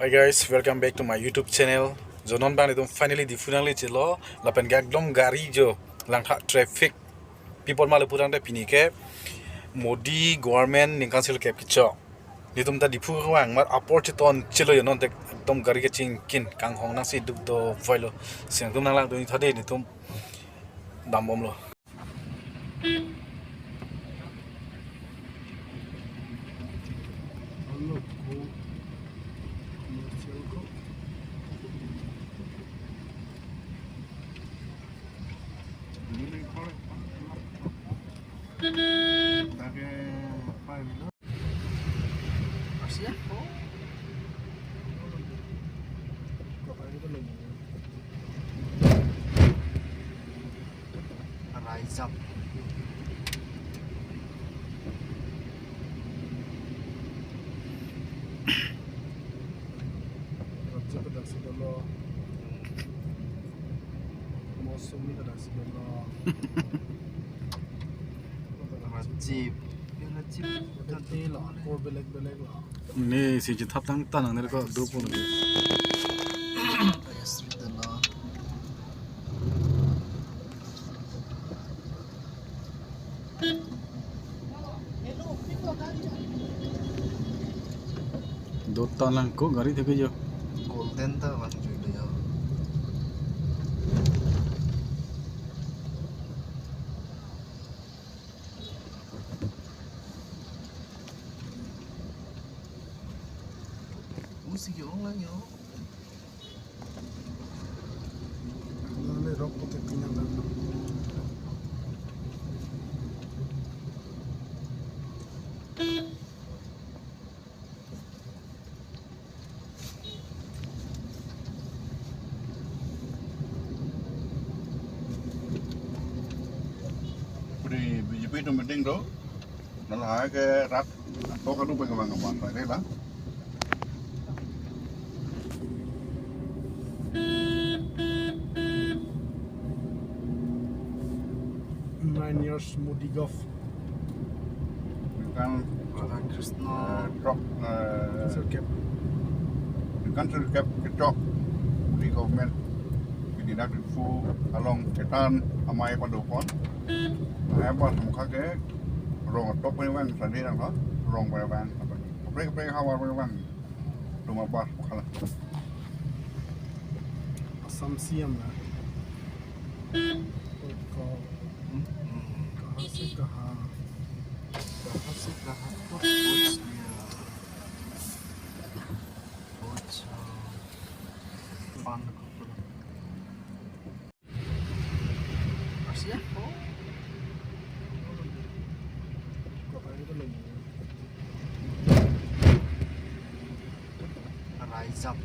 Hi guys, welcome back to my YouTube channel. Jonon bang itu finally di finally cilo, lapen gak dom gari jo, langkah traffic. People malu purang deh pini ke, Modi government ningkan sil kep kicho. Ditum ta dipu kawang mat apor citon cilo yo non tek dom gari ke cingkin kang hong nang si duk do voilo. Siang tum nang lang do ni thade ni tum dam bom lo. Rise up. Jeep. Ni si jithap tang tanang ni ko do pun ni. Do tanang ko gari theke jo. Golden ta bang julia. Musik yo lang yo. Rock pote tinggal dalam. Di BJP itu penting bro. Nalah ke rat atau kan upah kemana-mana, ini lah. 9 years Modi Gov. Kan Krishna. drop, Sir Cap. kan terkap kecok di government. Jadi nak info along ketan amai pandopon. Nah, apa semua ke rong top ni bang, tadi nak lah, rong bang. Apa hawar bang, rumah bas kalah. Assam CM lah. कहाँ से कहाँ तो सोच लिया बंद कर Asia oh Rise up.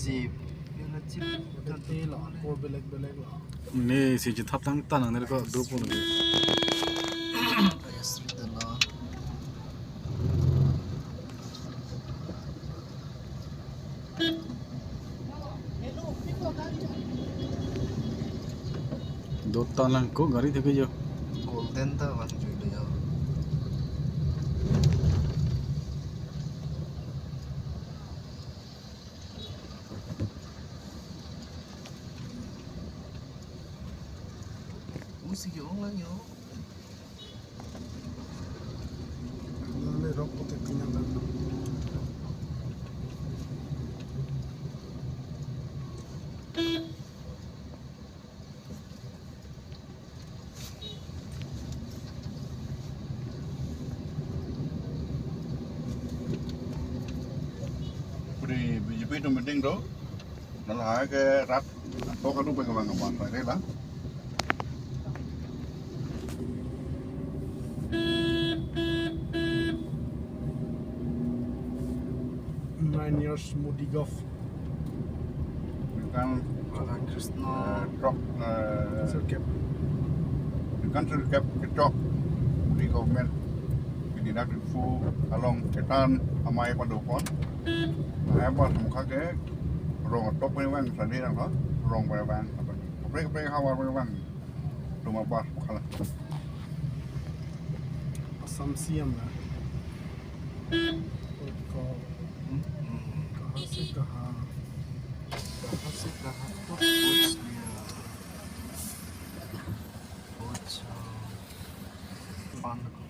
Jeep. Ni si jithap tang tanang ni ko do pun ni. Do tanang ko gari theke jo. Golden ta bang julia. Musik yo lang yo. Rock pote tinggal dalam. Di BJP itu penting bro. Nalah ke rat atau kan upah kemana-mana, ini lah. Years Modi Gov. Kan Krishna. drop, Sir Cap. kan terkap kecok di government. Pini nak fu along ketan amai pandu pon. Nah, buat muka ke rong top ni bang tadi nang ho. Rong pada bang. Break hawa bang. Rumah buat bukan. असमसियम है और कहाँ से कहाँ कहाँ से कहाँ तो पूछ लिया अच्छा बंद करो